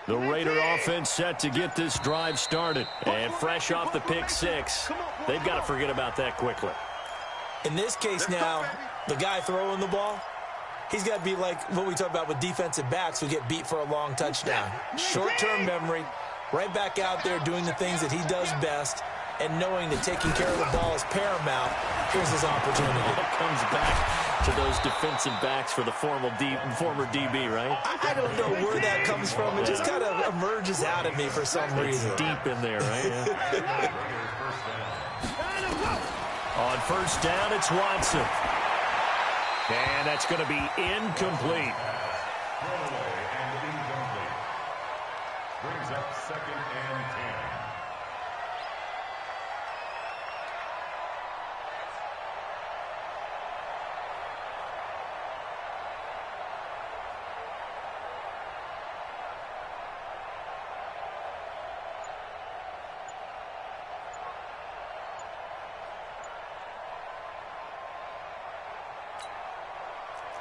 The Raider offense set to get this drive started. And fresh off the pick six, they've got to forget about that quickly. In this case now, the guy throwing the ball, he's got to be like what we talk about with defensive backs who get beat for a long touchdown. Short-term memory, right back out there doing the things that he does best, and knowing that taking care of the ball is paramount. Here's his opportunity. It comes back to those defensive backs for the former DB, right? I don't know where that comes from. It just kind of emerges out of me for some reason. It's deep in there, right? Yeah. On first down, it's Watson. And that's going to be incomplete. Brings up 2nd and 10.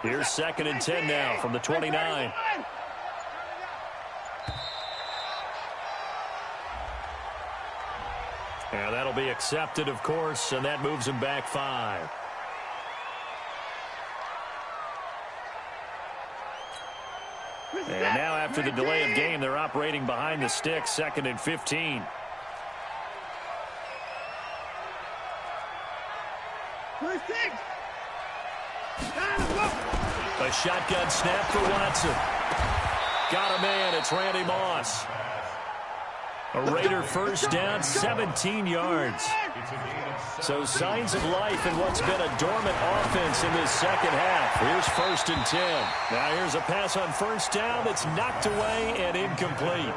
Here's 2nd and 10 now from the 29. And that'll be accepted, of course, and that moves him back 5. And now after the delay of game, they're operating behind the sticks, 2nd and 15. A shotgun snap for Watson. Got a man. It's Randy Moss. A Raider first down, 17 yards. So signs of life in what's been a dormant offense in this second half. Here's 1st and 10. Now here's a pass on first down that's knocked away and incomplete.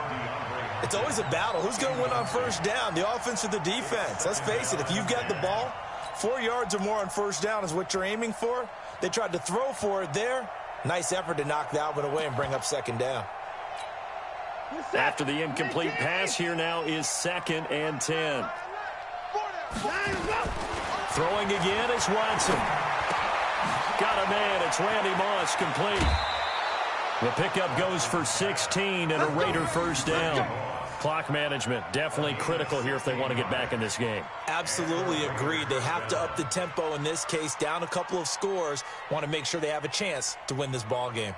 It's always a battle. Who's going to win on first down, the offense or the defense? Let's face it, if you've got the ball, 4 yards or more on first down is what you're aiming for. They tried to throw for it there. Nice effort to knock that one away and bring up 2nd down. After the incomplete pass, here now is 2nd and 10. Throwing again is Watson. Got a man. It's Randy Moss, complete. The pickup goes for 16 and a Raider first down. Clock management definitely critical here if they want to get back in this game. Absolutely agreed. They have to up the tempo in this case, down a couple of scores. Want to make sure they have a chance to win this ball game.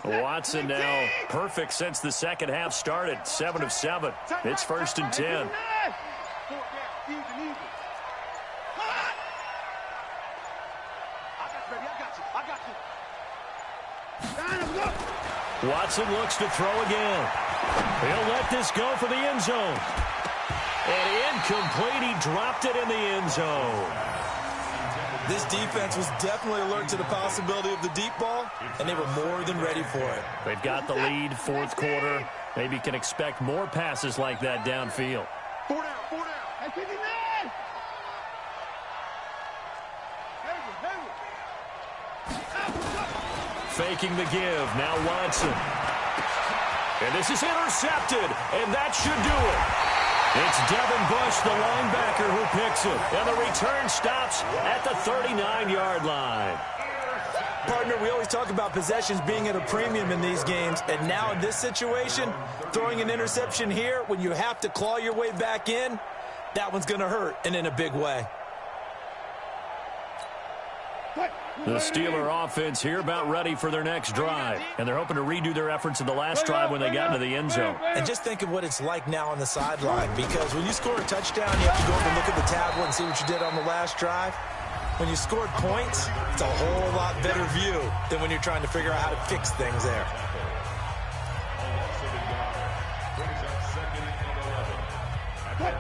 Watson now perfect since the second half started. 7 of 7. It's 1st and 10. Watson looks to throw again. He'll let this go for the end zone. And incomplete. He dropped it in the end zone. This defense was definitely alert to the possibility of the deep ball, and they were more than ready for it. They've got the lead, 4th quarter. Maybe can expect more passes like that downfield. 4 down, 4 down. Faking the give. Now Watson. And this is intercepted, and that should do it. It's Devin Bush, the linebacker, who picks it. And the return stops at the 39-yard line. Partner, we always talk about possessions being at a premium in these games. And now in this situation, throwing an interception here when you have to claw your way back in, that one's going to hurt, and in a big way. The Steeler offense here about ready for their next drive. And they're hoping to redo their efforts in the last drive when they got into the end zone. And just think of what it's like now on the sideline, because when you score a touchdown, you have to go over and look at the tablet and see what you did on the last drive. When you scored points, it's a whole lot better view than when you're trying to figure out how to fix things there.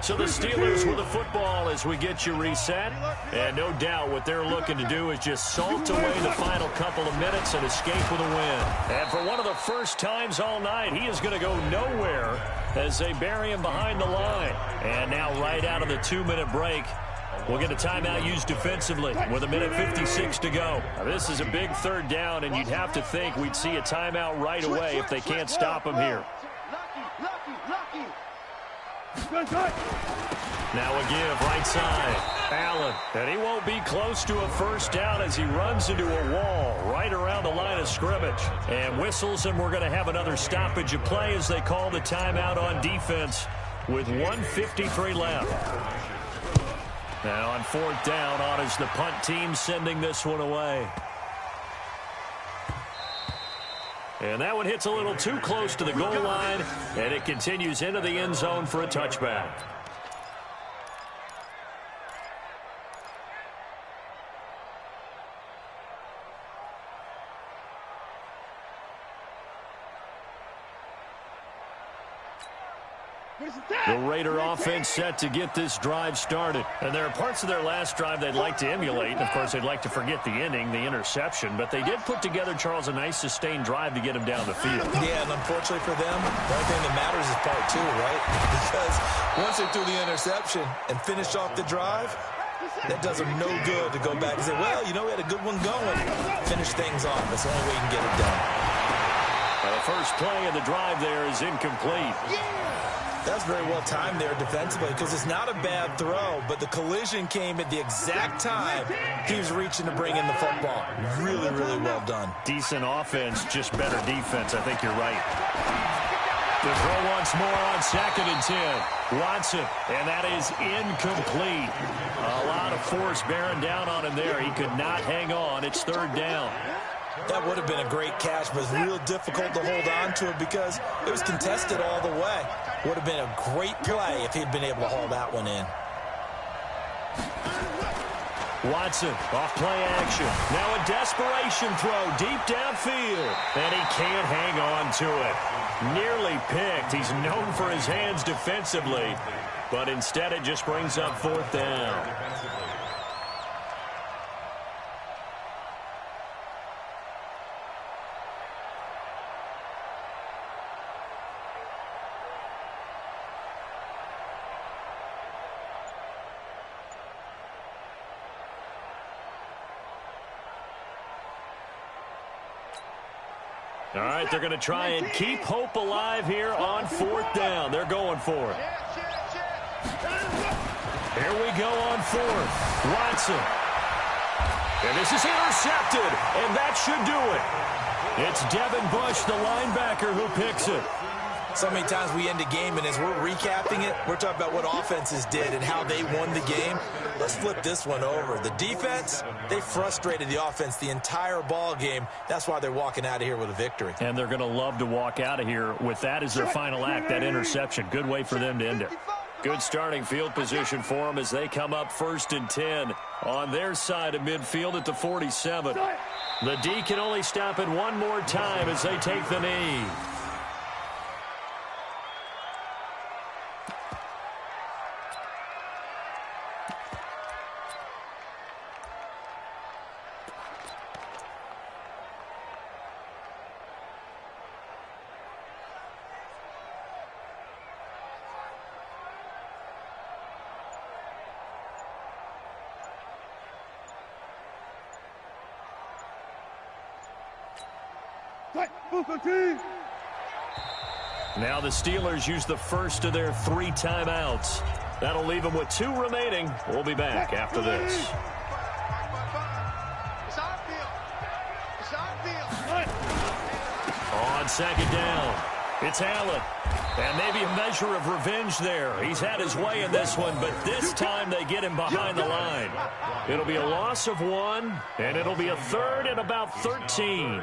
So the Steelers with the football as we get you reset. And no doubt what they're looking to do is just salt away the final couple of minutes and escape with a win. And for one of the first times all night, he is going to go nowhere as they bury him behind the line. And now right out of the 2-minute break, we'll get a timeout used defensively with 1:56 to go. Now, this is a big 3rd down, and you'd have to think we'd see a timeout right away if they can't stop him here. Now a give right side. Allen, and he won't be close to a first down as he runs into a wall right around the line of scrimmage. And whistles, and we're going to have another stoppage of play as they call the timeout on defense with 1:53 left. Now on fourth down, on is the punt team sending this one away. And that one hits a little too close to the goal line, and it continues into the end zone for a touchback. The Raider offense set to get this drive started. And there are parts of their last drive they'd like to emulate. And, of course, they'd like to forget the ending, the interception. But they did put together, Charles, a nice sustained drive to get him down the field. Yeah, and unfortunately for them, the only thing that matters is part two, right? Because once they threw the interception and finished off the drive, that does them no good to go back and say, well, you know, we had a good one going. Finish things off. That's the only way you can get it done. Well, the first play of the drive there is incomplete. That's very well timed there defensively because it's not a bad throw, but the collision came at the exact time he was reaching to bring in the football. Really, really well done. Decent offense, just better defense. I think you're right. The throw once more on 2nd and 10. Watson, and that is incomplete. A lot of force bearing down on him there. He could not hang on. It's 3rd down. That would have been a great catch, but it's real difficult to hold on to it because it was contested all the way. Would have been a great play if he'd been able to haul that one in. Watson, off play action. Now a desperation throw deep downfield. And he can't hang on to it. Nearly picked. He's known for his hands defensively, but instead it just brings up 4th down. All right, they're going to try and keep hope alive here on 4th down. They're going for it. Here we go on 4th. Watson. And this is intercepted, and that should do it. It's Devin Bush, the linebacker, who picks it. So many times we end a game, and as we're recapping it, we're talking about what offenses did and how they won the game. Let's flip this one over. The defense, they frustrated the offense the entire ball game. That's why they're walking out of here with a victory. And they're going to love to walk out of here with that as their final act, that interception. Good way for them to end it. Good starting field position for them as they come up 1st and 10 on their side of midfield at the 47. The D can only stop it one more time as they take the knee. Now the Steelers use the first of their 3 timeouts. That'll leave them with 2 remaining. We'll be back after this. On 2nd down, it's Allen. And maybe a measure of revenge there. He's had his way in this one, but this time they get him behind the line. It'll be a loss of 1, and it'll be a 3rd and about 13.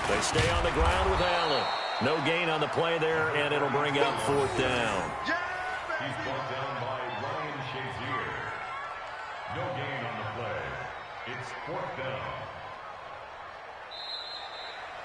They stay on the ground with Allen. No gain on the play there, and it'll bring up 4th down. He's brought down by Ryan Shazier. No gain on the play. It's 4th down.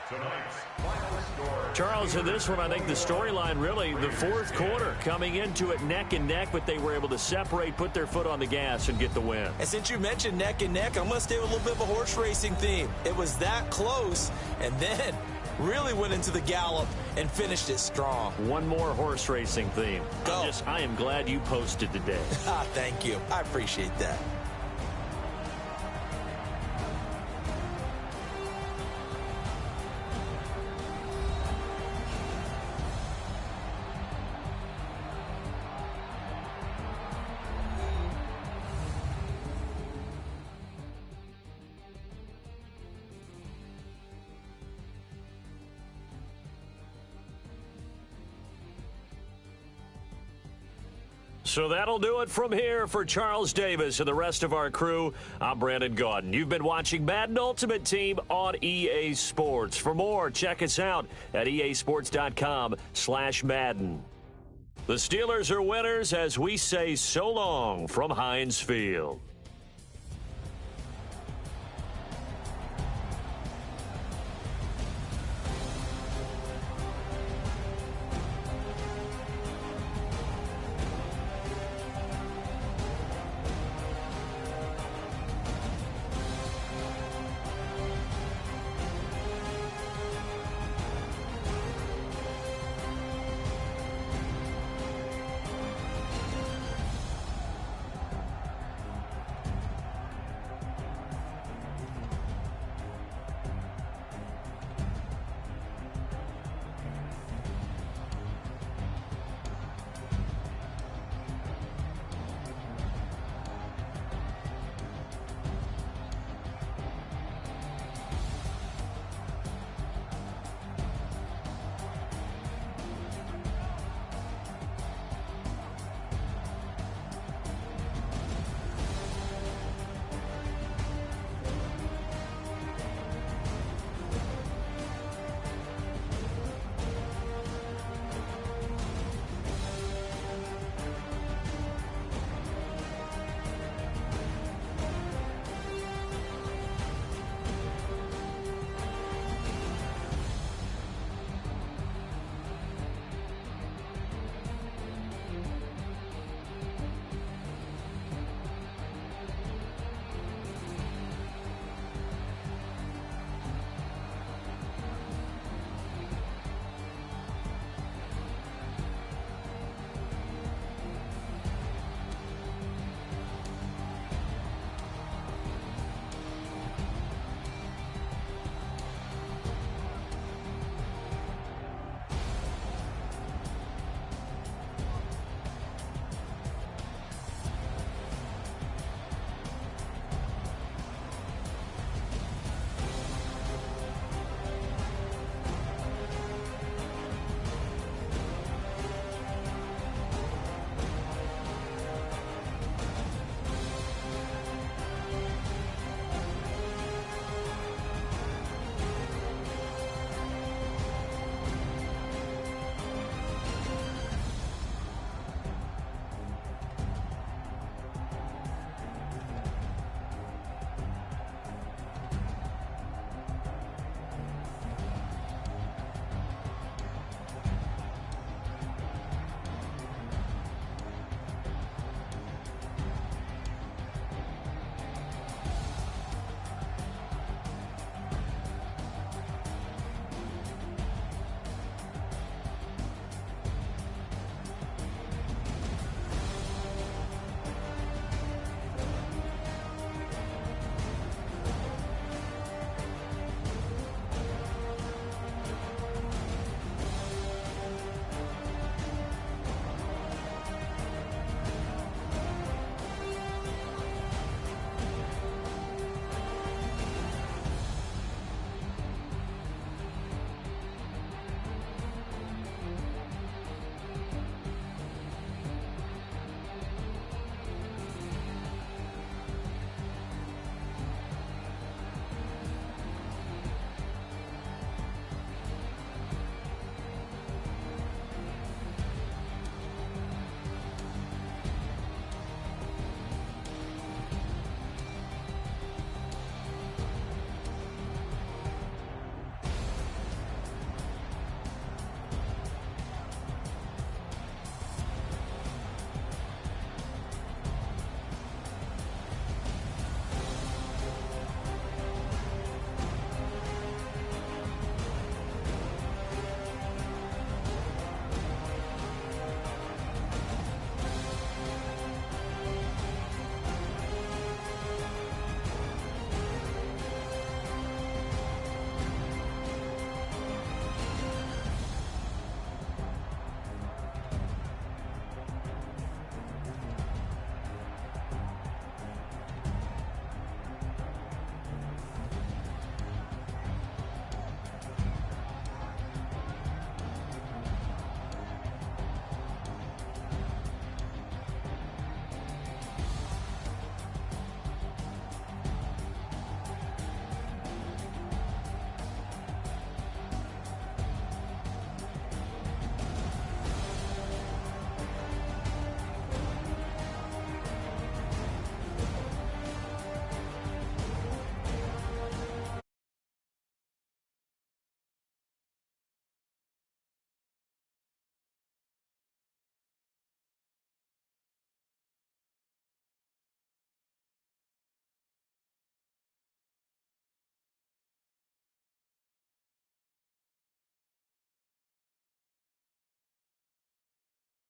Tonight's final score. Charles, in this one, I think the storyline really, the 4th quarter, coming into it neck and neck, but they were able to separate, put their foot on the gas, and get the win. And since you mentioned neck and neck, I'm going to stay with a little bit of a horse racing theme. It was that close, and then really went into the gallop and finished it strong. One more horse racing theme. Go. I am glad you posted today. Thank you. I appreciate that. So that'll do it from here for Charles Davis and the rest of our crew. I'm Brandon Gaudin. You've been watching Madden Ultimate Team on EA Sports. For more, check us out at easports.com/Madden. The Steelers are winners as we say so long from Heinz Field.